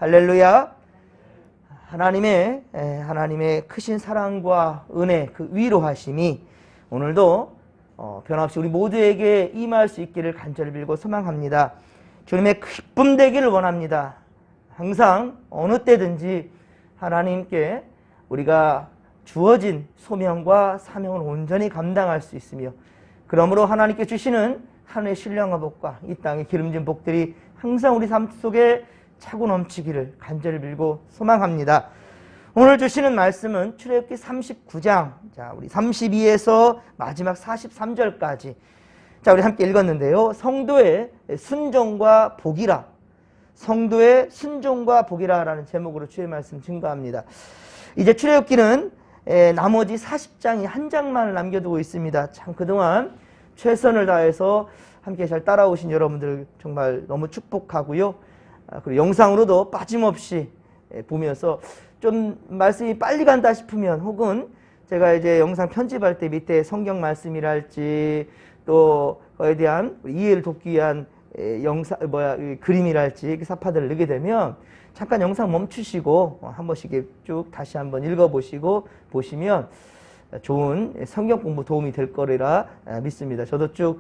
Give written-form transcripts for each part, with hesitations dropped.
할렐루야. 하나님의 크신 사랑과 은혜, 그 위로하심이 오늘도 변함없이 우리 모두에게 임할 수 있기를 간절히 빌고 소망합니다. 주님의 기쁨 되기를 원합니다. 항상 어느 때든지 하나님께 우리가 주어진 소명과 사명을 온전히 감당할 수 있으며, 그러므로 하나님께 주시는 하늘의 신령한 복과 이 땅의 기름진 복들이 항상 우리 삶 속에 차고 넘치기를 간절히 빌고 소망합니다. 오늘 주시는 말씀은 출애굽기 39장, 자, 우리 32에서 마지막 43절까지 자, 우리 함께 읽었는데요. 성도의 순종과 복이라, 성도의 순종과 복이라라는 제목으로 주의 말씀 증거합니다. 이제 출애굽기는 나머지 40장이 한 장만을 남겨두고 있습니다. 참 그동안 최선을 다해서 함께 잘 따라오신 여러분들 정말 너무 축복하고요. 그리고 영상으로도 빠짐없이 보면서 좀 말씀이 빨리 간다 싶으면, 혹은 제가 이제 영상 편집할 때 밑에 성경 말씀이랄지 또 그에 대한 이해를 돕기 위한 그림이랄지 사파들을 넣게 되면 잠깐 영상 멈추시고 한 번씩 쭉 다시 한번 읽어보시고 보시면 좋은 성경 공부 도움이 될 거리라 믿습니다. 저도 쭉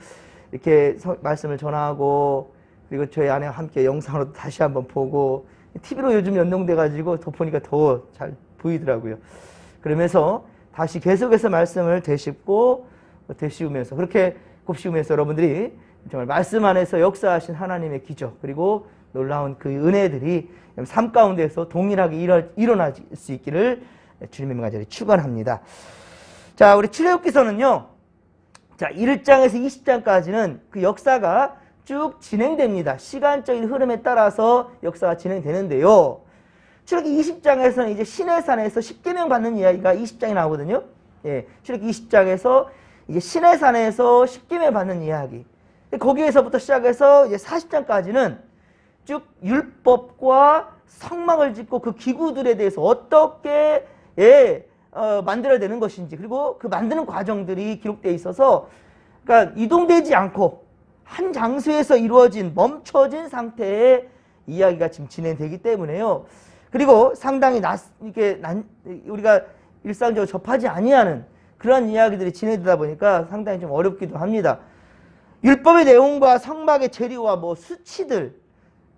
이렇게 말씀을 전하고, 그리고 저희 아내와 함께 영상으로 다시 한번 보고, TV로 요즘 연동돼가지고 더 보니까 더 잘 보이더라고요. 그러면서 다시 계속해서 말씀을 되씹으면서 그렇게 곱씹으면서 여러분들이 정말 말씀 안에서 역사하신 하나님의 기적, 그리고 놀라운 그 은혜들이 삶 가운데서 동일하게 일어날 수 있기를 주님의 간절히 축원합니다. 자, 우리 출애굽기서는요, 자, 1장에서 20장까지는 그 역사가 쭉 진행됩니다. 시간적인 흐름에 따라서 역사가 진행되는데요. 출애굽기 20장에서는 이제 시내산에서 십계명 받는 이야기가 20장이 나오거든요. 예, 출애굽기 20장에서 이제 시내산에서 십계명 받는 이야기. 거기에서부터 시작해서 이제 40장까지는 쭉 율법과 성막을 짓고 그 기구들에 대해서 어떻게 만들어야 되는 것인지, 그리고 그 만드는 과정들이 기록되어 있어서, 그러니까 이동되지 않고 한 장소에서 이루어진 멈춰진 상태의 이야기가 지금 진행되기 때문에요. 그리고 상당히 우리가 일상적으로 접하지 아니하는 그런 이야기들이 진행되다 보니까 상당히 좀 어렵기도 합니다. 율법의 내용과 성막의 재료와 뭐 수치들,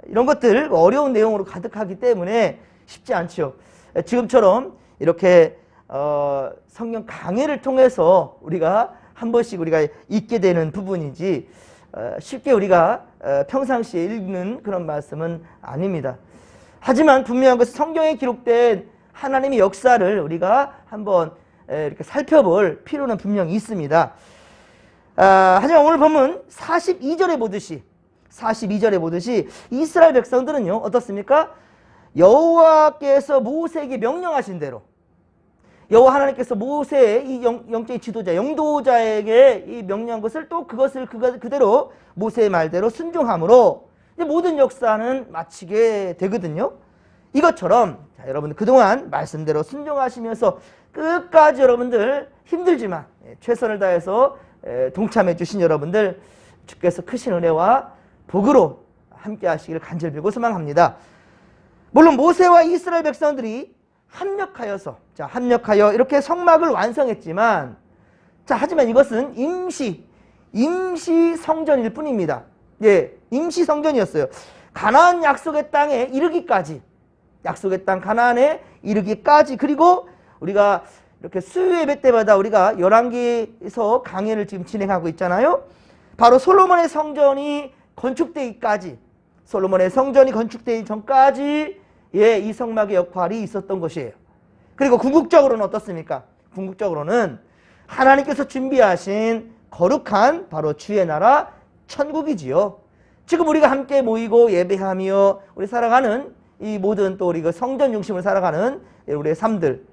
이런 것들 어려운 내용으로 가득하기 때문에 쉽지 않죠. 지금처럼 이렇게 성경 강해를 통해서 우리가 한 번씩 우리가 읽게 되는 부분이지 쉽게 우리가 평상시에 읽는 그런 말씀은 아닙니다. 하지만 분명한 것은 성경에 기록된 하나님의 역사를 우리가 한번 이렇게 살펴볼 필요는 분명히 있습니다. 하지만 오늘 보면 42절에 보듯이 이스라엘 백성들은요, 어떻습니까? 여호와께서 모세에게 명령하신 대로, 여호와 하나님께서 모세의 이 영적인 지도자, 영도자에게 이 명령한 것을 또 그것을 그대로 모세의 말대로 순종함으로 이제 모든 역사는 마치게 되거든요. 이것처럼 자, 여러분들 그동안 말씀대로 순종하시면서 끝까지 여러분들 힘들지만 최선을 다해서 동참해 주신 여러분들, 주께서 크신 은혜와 복으로 함께 하시기를 간절히 빌고 소망합니다. 물론 모세와 이스라엘 백성들이 합력하여 이렇게 성막을 완성했지만, 자, 하지만 이것은 임시 성전일 뿐입니다. 예, 임시 성전이었어요. 가나안 약속의 땅에 이르기까지, 약속의 땅 가나안에 이르기까지. 그리고 우리가 이렇게 수요 예배 때마다 우리가 열왕기에서 강해를 지금 진행하고 있잖아요. 바로 솔로몬의 성전이 건축되기까지, 솔로몬의 성전이 건축되기 전까지 이 성막의 역할이 있었던 것이에요. 그리고 궁극적으로는 어떻습니까? 궁극적으로는 하나님께서 준비하신 거룩한 바로 주의 나라 천국이지요. 지금 우리가 함께 모이고 예배하며 우리 살아가는 이 모든 또 우리 그 성전 중심으로 살아가는 우리의 삶들,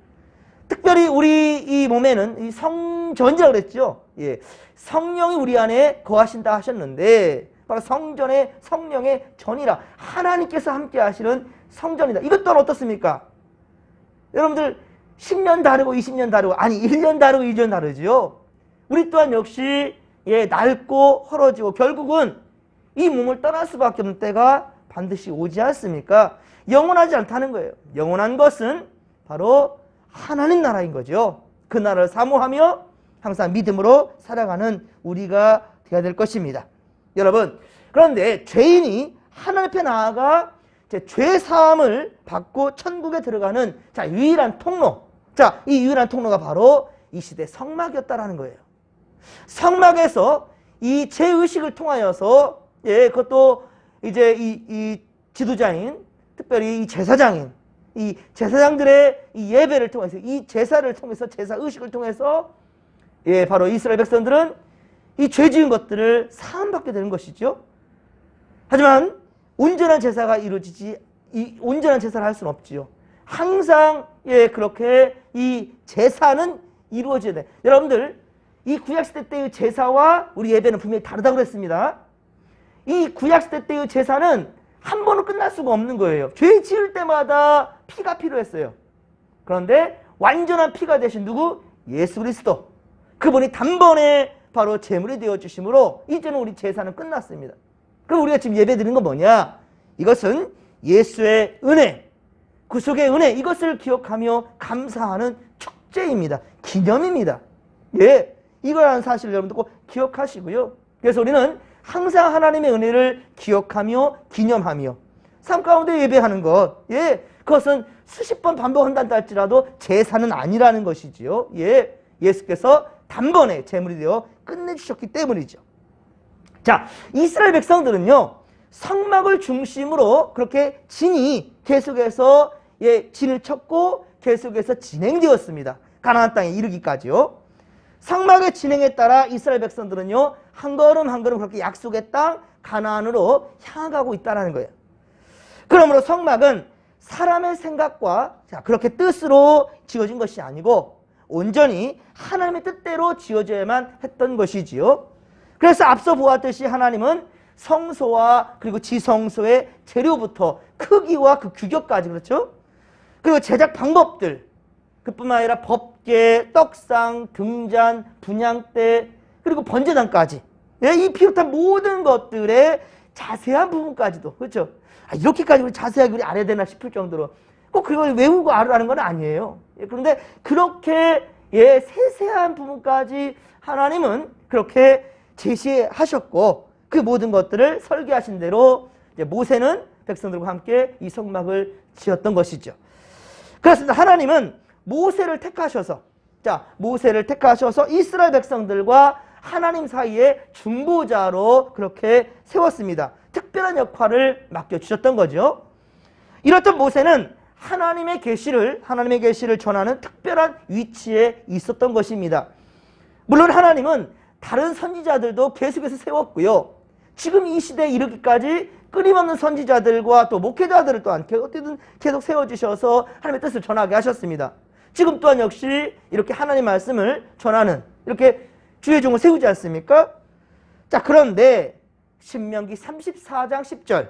특별히 우리 이 몸에는 이 성전이라고 그랬죠. 예, 성령이 우리 안에 거하신다 하셨는데, 바로 성령의 전이라, 하나님께서 함께 하시는 성전이다. 이것 또한 어떻습니까? 여러분들 10년 다르고 20년 다르고, 아니 1년 다르고 2년 다르죠. 우리 또한 역시 낡고 헐어지고 결국은 이 몸을 떠날 수밖에 없는 때가 반드시 오지 않습니까? 영원하지 않다는 거예요. 영원한 것은 바로 하나님 나라인 거죠. 그 나라를 사모하며 항상 믿음으로 살아가는 우리가 되어야 될 것입니다. 여러분, 그런데 죄인이 하나님 앞에 나아가 죄 사함을 받고 천국에 들어가는 유일한 통로. 이 유일한 통로가 바로 이 시대 성막이었다라는 거예요. 성막에서 이 죄의식을 통하여서, 그것도 이제 이 지도자인, 특별히 이 제사장인, 이 제사장들의 이 예배를 통해서, 이 제사를 통해서, 제사의식을 통해서, 바로 이스라엘 백성들은 이 죄 지은 것들을 사함받게 되는 것이죠. 하지만 온전한 제사가 이루어지지, 이 온전한 제사를 할 수는 없지요. 항상 그렇게 이 제사는 이루어져야 돼. 여러분들, 이 구약시대 때의 제사와 우리 예배는 분명히 다르다고 그랬습니다. 이 구약시대 때의 제사는 한 번은 끝날 수가 없는 거예요. 죄 지을 때마다 피가 필요했어요. 그런데 완전한 피가 되신 누구? 예수 그리스도. 그분이 단번에 바로 제물이 되어주심으로 이제는 우리 제사는 끝났습니다. 그럼 우리가 지금 예배 드리는 건 뭐냐? 이것은 예수의 은혜, 구속의 은혜, 이것을 기억하며 감사하는 축제입니다. 기념입니다. 이거라는 사실을 여러분들 꼭 기억하시고요. 그래서 우리는 항상 하나님의 은혜를 기억하며 기념하며 삶 가운데 예배하는 것, 그것은 수십 번 반복한다 할지라도 제사는 아니라는 것이지요. 예수께서 단번에 제물이 되어 끝내주셨기 때문이죠. 자, 이스라엘 백성들은요, 성막을 중심으로 그렇게 진이 계속해서 진을 쳤고 계속해서 진행되었습니다. 가나안 땅에 이르기까지요. 성막의 진행에 따라 이스라엘 백성들은요, 한 걸음 한 걸음 그렇게 약속의 땅 가나안으로 향하고 있다는 거예요. 그러므로 성막은 사람의 생각과 그렇게 뜻으로 지어진 것이 아니고 온전히 하나님의 뜻대로 지어져야만 했던 것이지요. 그래서 앞서 보았듯이 하나님은 성소와 그리고 지성소의 재료부터 크기와 그 규격까지, 그렇죠? 그리고 제작 방법들, 그뿐만 아니라 법궤, 떡상, 등잔, 분향대, 그리고 번제단까지, 이 비롯한 모든 것들의 자세한 부분까지도, 그렇죠? 이렇게까지 우리 자세하게 우리 알아야 되나 싶을 정도로 꼭 그걸 외우고 알으라는 건 아니에요. 그런데 그렇게 세세한 부분까지 하나님은 그렇게 제시하셨고, 그 모든 것들을 설계하신 대로 모세는 백성들과 함께 이 성막을 지었던 것이죠. 그렇습니다. 하나님은 모세를 택하셔서, 모세를 택하셔서 이스라엘 백성들과 하나님 사이에 중보자로 그렇게 세웠습니다. 특별한 역할을 맡겨주셨던 거죠. 이렇던 모세는 하나님의 계시를 전하는 특별한 위치에 있었던 것입니다. 물론 하나님은 다른 선지자들도 계속해서 세웠고요. 지금 이 시대에 이르기까지 끊임없는 선지자들과 또 목회자들을 또한 어떻게든 계속 세워주셔서 하나님의 뜻을 전하게 하셨습니다. 지금 또한 역시 이렇게 하나님 말씀을 전하는 이렇게 주의 종을 세우지 않습니까? 그런데 신명기 34장 10절,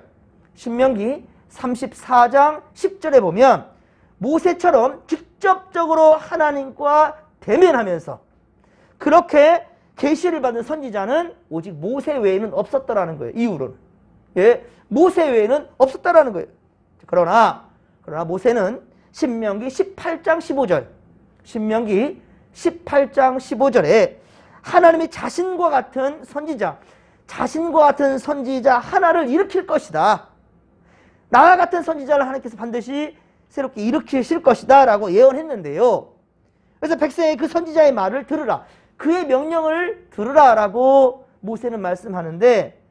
신명기 34장 10절에 보면 모세처럼 직접적으로 하나님과 대면하면서 그렇게 계시를 받은 선지자는 오직 모세 외에는 없었다라는 거예요. 이후로는. 모세 외에는 없었다라는 거예요. 그러나 모세는 신명기 18장 15절, 신명기 18장 15절에 하나님이 자신과 같은 선지자 하나를 일으킬 것이다. 나와 같은 선지자를 하나님께서 반드시 새롭게 일으키실 것이다 라고 예언했는데요. 그래서 백성의 그 선지자의 말을 들으라, 그의 명령을 들으라 라고 모세는 말씀하는데,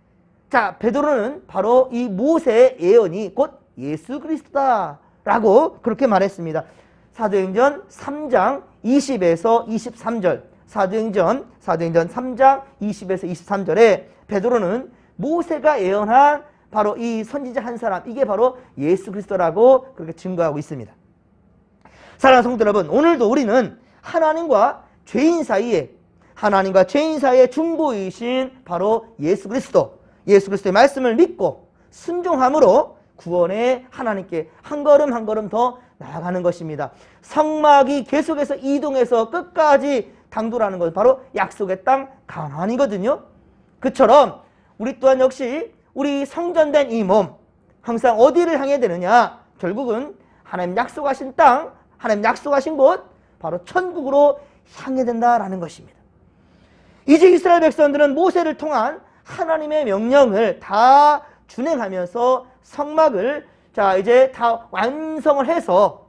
베드로는 바로 이 모세의 예언이 곧 예수 그리스도다 라고 그렇게 말했습니다. 사도행전 3장 20에서 23절, 사도행전 3장 20에서 23절에 베드로는 모세가 예언한 바로 이 선지자 한 사람, 이게 바로 예수 그리스도라고 그렇게 증거하고 있습니다. 사랑하는 성도 여러분, 오늘도 우리는 하나님과 죄인 사이에 중보이신 바로 예수 그리스도의 말씀을 믿고 순종함으로 구원의 하나님께 한 걸음 한 걸음 더 나아가는 것입니다. 성막이 계속해서 이동해서 끝까지 당도라는 것은 바로 약속의 땅 가나안이거든요. 그처럼 우리 또한 역시 우리 성전된 이 몸, 항상 어디를 향해 되느냐? 결국은 하나님 약속하신 땅, 하나님 약속하신 곳, 바로 천국으로 향해 된다라는 것입니다. 이제 이스라엘 백성들은 모세를 통한 하나님의 명령을 다 준행하면서 성막을 이제 다 완성을 해서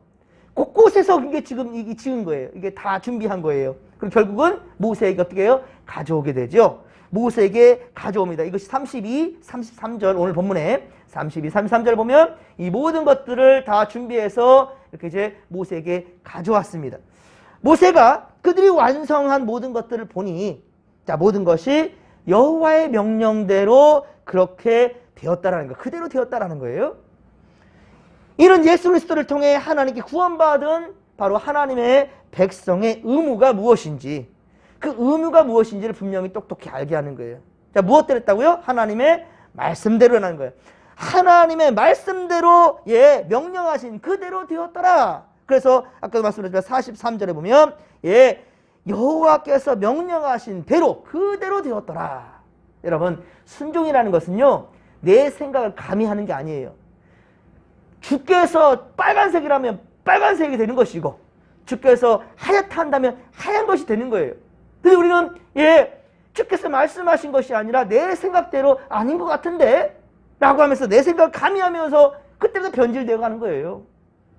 곳곳에서 이게 지금 지은 거예요. 이게 다 준비한 거예요. 그럼 결국은 모세에게 어떻게 해요? 가져오게 되죠. 모세에게 가져옵니다. 이것이 32, 33절 오늘 본문에 32, 33절 보면 이 모든 것들을 다 준비해서 이렇게 이제 모세에게 가져왔습니다. 모세가 그들이 완성한 모든 것들을 보니 모든 것이 여호와의 명령대로 그렇게 되었다라는 거, 그대로 되었다라는 거예요. 이는 예수 그리스도를 통해 하나님께 구원받은 바로 하나님의 백성의 의무가 무엇인지, 그 의무가 무엇인지를 분명히 똑똑히 알게 하는 거예요. 자, 무엇대로 했다고요? 하나님의 말씀대로라는 거예요. 하나님의 말씀대로 명령하신 그대로 되었더라. 그래서 아까도 말씀드렸지만 43절에 보면 여호와께서 명령하신 대로 그대로 되었더라. 여러분, 순종이라는 것은요, 내 생각을 감히 하는 게 아니에요. 주께서 빨간색이라면 빨간색이 되는 것이고, 주께서 하얗다 한다면 하얀 것이 되는 거예요. 근데 우리는 주께서 말씀하신 것이 아니라 내 생각대로 아닌 것 같은데 라고 하면서 내 생각을 감히 하면서 그때부터 변질되어 가는 거예요.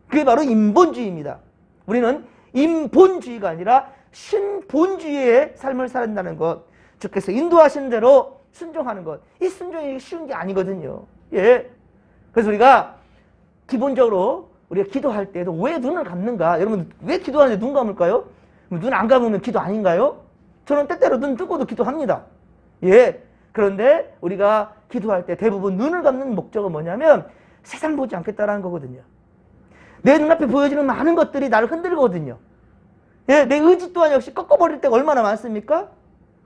그게 바로 인본주의입니다. 우리는 인본주의가 아니라 신본주의의 삶을 살아낸다는 것, 주께서 인도하신 대로 순종하는 것, 이 순종이 쉬운 게 아니거든요. 그래서 우리가 기본적으로 우리가 기도할 때도 왜 눈을 감는가? 여러분, 왜 기도하는데 눈 감을까요? 눈 안 감으면 기도 아닌가요? 저는 때때로 눈 뜨고도 기도합니다. 그런데 우리가 기도할 때 대부분 눈을 감는 목적은 뭐냐면 세상 보지 않겠다라는 거거든요. 내 눈앞에 보여지는 많은 것들이 나를 흔들거든요. 내 의지 또한 역시 꺾어버릴 때가 얼마나 많습니까?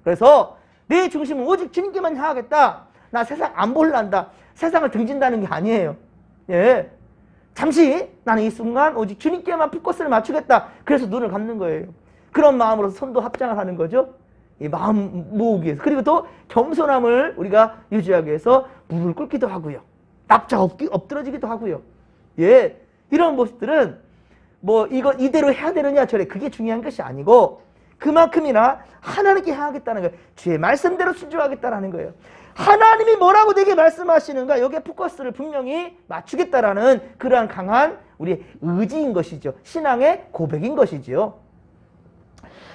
그래서 내 중심은 오직 주님께만 향하겠다. 나 세상 안 볼란다. 세상을 등진다는 게 아니에요. 잠시 나는 이 순간 오직 주님께만 포커스를 맞추겠다. 그래서 눈을 감는 거예요. 그런 마음으로 손도 합장을 하는 거죠. 이 마음 모으기 위해서. 그리고 또 겸손함을 우리가 유지하기 위해서 무릎을 꿇기도 하고요. 납작 엎드러지기도 하고요. 이런 모습들은 뭐 이거 이대로 해야 되느냐 저래, 그게 중요한 것이 아니고 그만큼이나 하나님께 향하겠다는 거예요. 주의 말씀대로 순종하겠다는 거예요. 하나님이 뭐라고 내게 말씀하시는가, 여기에 포커스를 분명히 맞추겠다라는 그러한 강한 우리의 의지인 것이죠. 신앙의 고백인 것이죠.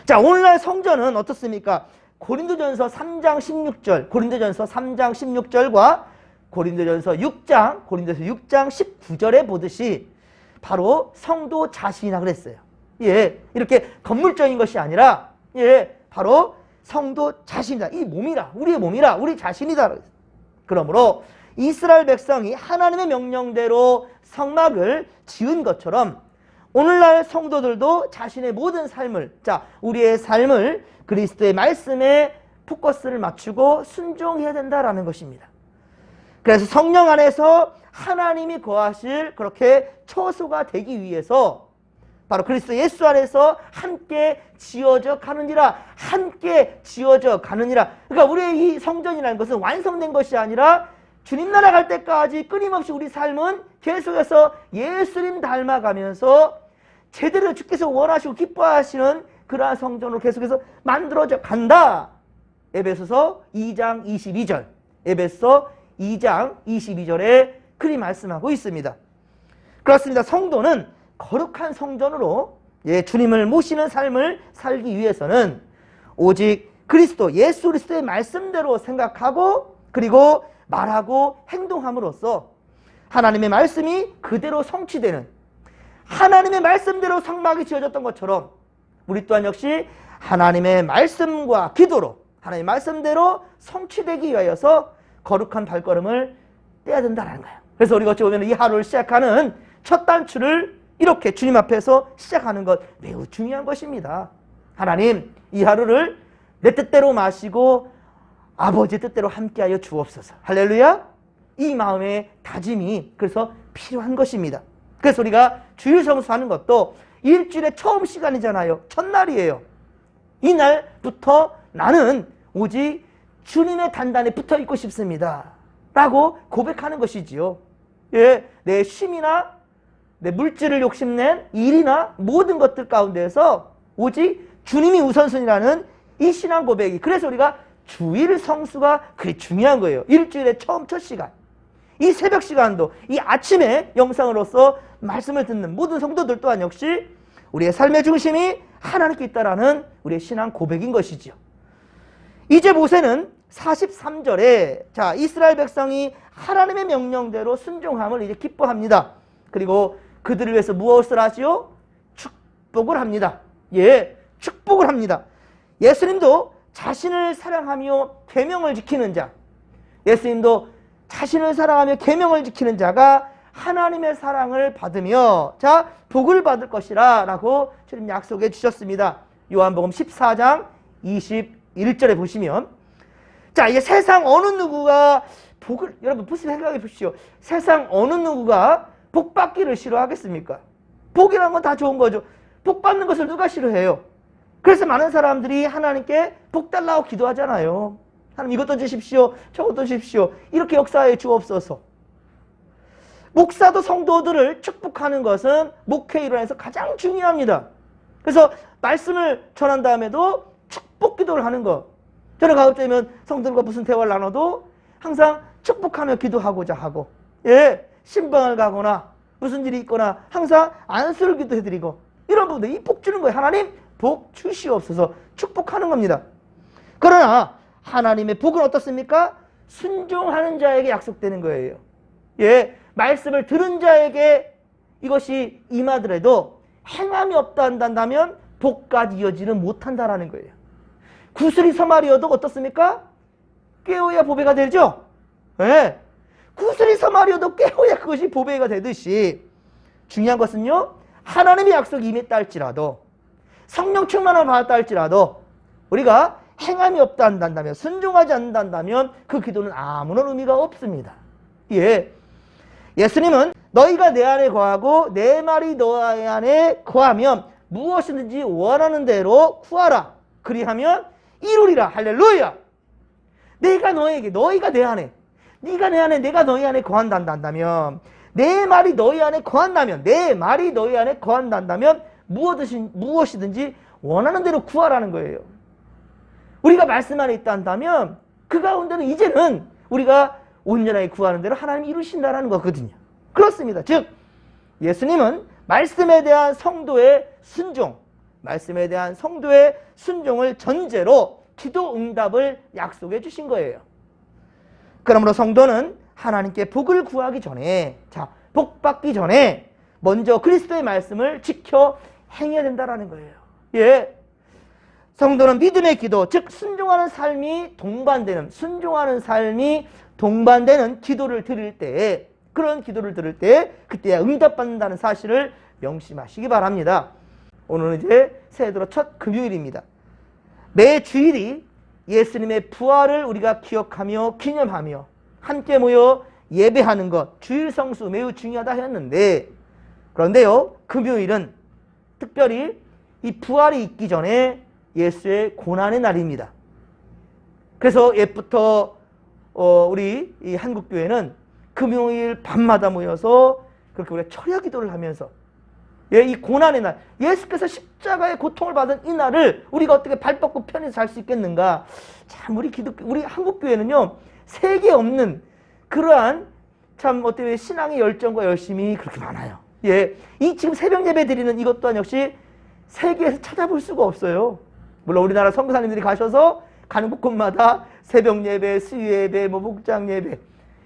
자, 오늘날 성전은 어떻습니까? 고린도전서 3장 16절, 고린도전서 3장 16절과 고린도전서 6장 19절에 보듯이 바로 성도 자신이라 그랬어요. 이렇게 건물적인 것이 아니라 바로 성도 자신이다. 이 몸이라, 우리의 몸이라, 우리 자신이다. 그러므로 이스라엘 백성이 하나님의 명령대로 성막을 지은 것처럼 오늘날 성도들도 자신의 모든 삶을, 우리의 삶을 그리스도의 말씀에 포커스를 맞추고 순종해야 된다라는 것입니다. 그래서 성령 안에서 하나님이 거하실 그렇게 처소가 되기 위해서 바로 그리스도 예수 안에서 함께 지어져 가느니라, 함께 지어져 가느니라. 그러니까 우리의 이 성전이라는 것은 완성된 것이 아니라 주님 나라 갈 때까지 끊임없이 우리 삶은 계속해서 예수님 닮아가면서 제대로 주께서 원하시고 기뻐하시는 그러한 성전으로 계속해서 만들어져 간다. 에베소서 2장 22절, 에베소 2장 22절에 그리 말씀하고 있습니다. 그렇습니다. 성도는 거룩한 성전으로 주님을 모시는 삶을 살기 위해서는 오직 그리스도, 예수 그리스도의 말씀대로 생각하고 그리고 말하고 행동함으로써 하나님의 말씀이 그대로 성취되는, 하나님의 말씀대로 성막이 지어졌던 것처럼 우리 또한 역시 하나님의 말씀과 기도로 하나님의 말씀대로 성취되기 위하여서 거룩한 발걸음을 떼야 된다는 거예요. 그래서 우리가 어찌 보면 이 하루를 시작하는 첫 단추를 이렇게 주님 앞에서 시작하는 것 매우 중요한 것입니다. 하나님, 이 하루를 내 뜻대로 마시고 아버지 뜻대로 함께하여 주옵소서. 할렐루야. 이 마음의 다짐이 그래서 필요한 것입니다. 그래서 우리가 주일 성수하는 것도 일주일의 처음 시간이잖아요. 첫날이에요. 이날부터 나는 오직 주님의 단단에 붙어 있고 싶습니다 라고 고백하는 것이지요. 내 쉼이나 내 물질을 욕심낸 일이나 모든 것들 가운데에서 오직 주님이 우선순위라는 이 신앙 고백이, 그래서 우리가 주일 성수가 그게 중요한 거예요. 일주일의 처음 첫 시간, 이 새벽 시간도, 이 아침에 영상으로서 말씀을 듣는 모든 성도들 또한 역시 우리의 삶의 중심이 하나님께 있다라는 우리의 신앙 고백인 것이죠. 이제 모세는 43절에 자, 이스라엘 백성이 하나님의 명령대로 순종함을 이제 기뻐합니다. 그리고 그들을 위해서 무엇을 하지요? 축복을 합니다. 예, 축복을 합니다. 예수님도 자신을 사랑하며 계명을 지키는 자, 예수님도 자신을 사랑하며 계명을 지키는 자가 하나님의 사랑을 받으며 자, 복을 받을 것이라 라고 주님 약속해 주셨습니다. 요한복음 14장 21절에 보시면, 자, 이게 세상 어느 누구가 복을, 여러분 무슨 생각해 보십시오. 세상 어느 누구가 복 받기를 싫어하겠습니까? 복이라는 건 다 좋은 거죠. 복 받는 것을 누가 싫어해요? 그래서 많은 사람들이 하나님께 복 달라고 기도하잖아요. 하나님 이것도 주십시오, 저것도 주십시오, 이렇게 역사해 주옵소서. 목사도 성도들을 축복하는 것은 목회 일환에서 가장 중요합니다. 그래서 말씀을 전한 다음에도 축복 기도를 하는 것. 저는 가급적이면 성도들과 무슨 대화를 나눠도 항상 축복하며 기도하고자 하고, 예, 신방을 가거나 무슨 일이 있거나 항상 안수를 기도해드리고, 이런 부분들, 이 복 주는 거예요. 하나님 복 주시옵소서, 축복하는 겁니다. 그러나 하나님의 복은 어떻습니까? 순종하는 자에게 약속되는 거예요. 예, 말씀을 들은 자에게 이것이 임하더라도 행함이 없다 한다면 복까지 이어지는 못한다라는 거예요. 구슬이 서말이어도 어떻습니까? 깨어야 보배가 되죠. 예, 구슬이 서말이어도 깨어야 그것이 보배가 되듯이 중요한 것은요, 하나님의 약속이 임했다 할지라도, 성령 충만을 받았다 할지라도 우리가 행함이 없다 한다면, 순종하지 않는다면 그 기도는 아무런 의미가 없습니다. 예, 예수님은 너희가 내 안에 거하고 내 말이 너희 안에 거하면 무엇이든지 원하는 대로 구하라. 그리하면 이루리라. 할렐루야. 내가 너에게, 너희가 내 안에, 네가 내 안에, 내가 너희 안에 거한다면, 내 말이 너희 안에 거한다면, 내 말이 너희 안에 거한다면 무엇이든지 원하는 대로 구하라는 거예요. 우리가 말씀 안에 있다 한다면 그 가운데는 이제는 우리가 온전하게 구하는 대로 하나님이 이루신다는 거거든요. 그렇습니다. 즉 예수님은 말씀에 대한 성도의 순종, 말씀에 대한 성도의 순종을 전제로 기도 응답을 약속해 주신 거예요. 그러므로 성도는 하나님께 복을 구하기 전에, 자, 복 받기 전에 먼저 그리스도의 말씀을 지켜 행해야 된다라는 거예요. 예, 성도는 믿음의 기도, 즉 순종하는 삶이 동반되는 기도를 드릴 때, 그런 기도를 들을 때 그때야 응답받는다는 사실을 명심하시기 바랍니다. 오늘은 이제 새해 들어 첫 금요일입니다. 매 주일이 예수님의 부활을 우리가 기억하며 기념하며 함께 모여 예배하는 것, 주일 성수 매우 중요하다 했는데, 그런데요, 금요일은 특별히 이 부활이 있기 전에 예수의 고난의 날입니다. 그래서 옛부터 우리 이 한국교회는 금요일 밤마다 모여서 그렇게 우리가 철야 기도를 하면서, 예, 이 고난의 날, 예수께서 십자가의 고통을 받은 이 날을 우리가 어떻게 발 뻗고 편해서 잘 수 있겠는가. 참 우리 한국교회는요, 세계 없는 그러한 참 어떻게 신앙의 열정과 열심이 그렇게 많아요. 예, 이 지금 새벽 예배 드리는 이것 또한 역시 세계에서 찾아볼 수가 없어요. 물론 우리나라 선교사님들이 가셔서 가는 곳곳마다 새벽 예배, 수요 예배, 목장 예배,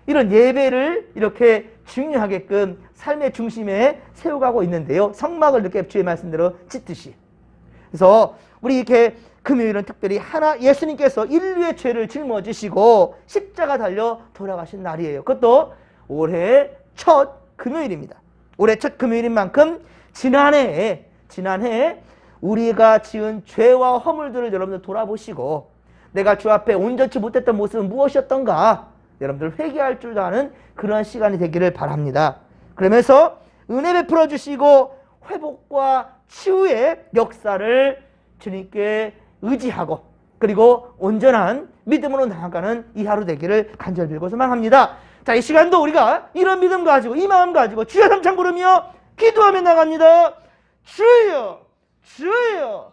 이런 예배를 이렇게 중요하게끔 삶의 중심에 세워가고 있는데요. 성막을 이렇게 주의 말씀대로 짓듯이. 그래서 우리 이렇게 금요일은 특별히 예수님께서 인류의 죄를 짊어지시고 십자가 달려 돌아가신 날이에요. 그것도 올해 첫 금요일입니다. 올해 첫 금요일인 만큼 지난해 우리가 지은 죄와 허물들을 여러분들 돌아보시고, 내가 주 앞에 온전치 못했던 모습은 무엇이었던가 여러분들 회개할 줄 아는 그런 시간이 되기를 바랍니다. 그러면서 은혜 베풀어 주시고 회복과 치유의 역사를 주님께 의지하고, 그리고 온전한 믿음으로 나아가는 이 하루 되기를 간절히 빌고 소망합니다. 자, 이 시간도 우리가 이런 믿음 가지고, 이 마음 가지고 주여 삼창 부르며 기도하며 나갑니다. 주여, 주여,